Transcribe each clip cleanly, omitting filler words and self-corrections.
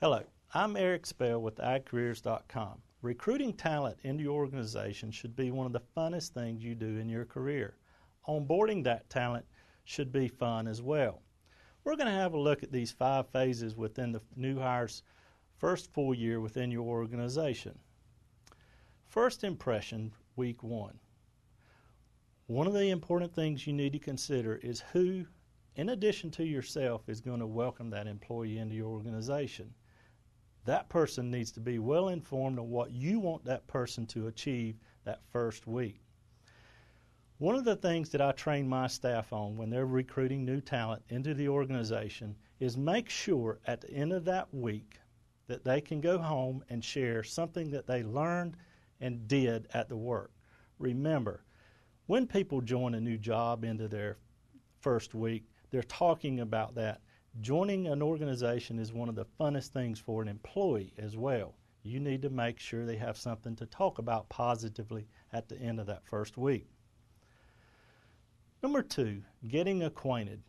Hello, I'm Eric Spell with AgCareers.com. Recruiting talent into your organization should be one of the funnest things you do in your career. Onboarding that talent should be fun as well. We're going to have a look at these 5 phases within the new hire's first full year within your organization. First impression, week 1. One of the important things you need to consider is who, in addition to yourself, is going to welcome that employee into your organization. That person needs to be well informed of what you want that person to achieve that first week. One of the things that I train my staff on when they're recruiting new talent into the organization is make sure at the end of that week that they can go home and share something that they learned and did at the work. Remember, when people join a new job into their first week, they're talking about that. Joining an organization is one of the funnest things for an employee as well. You need to make sure they have something to talk about positively at the end of that first week. Number 2, getting acquainted.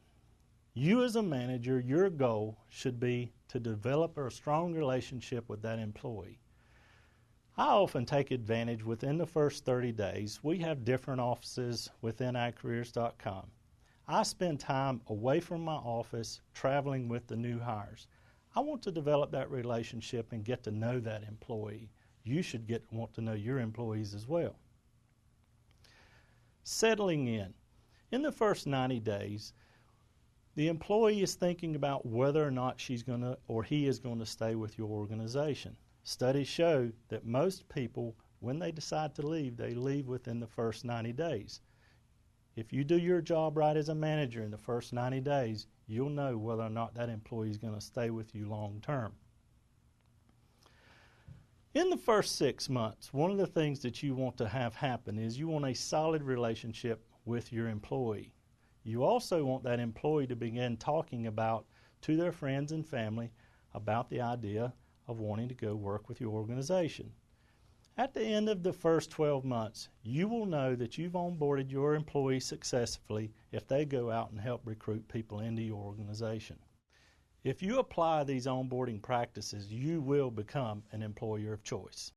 You as a manager, your goal should be to develop a strong relationship with that employee. I often take advantage within the first 30 days. We have different offices within AgCareers.com. I spend time away from my office traveling with the new hires. I want to develop that relationship and get to know that employee. You should want to know your employees as well. Settling in. In the first 90 days, the employee is thinking about whether or not she's going to or he is going to stay with your organization. Studies show that most people, when they decide to leave, they leave within the first 90 days. If you do your job right as a manager in the first 90 days, you'll know whether or not that employee is going to stay with you long term. In the first 6 months, one of the things that you want to have happen is you want a solid relationship with your employee. You also want that employee to begin talking about to their friends and family about the idea of wanting to go work with your organization. At the end of the first 12 months, you will know that you've onboarded your employee successfully if they go out and help recruit people into your organization. If you apply these onboarding practices, you will become an employer of choice.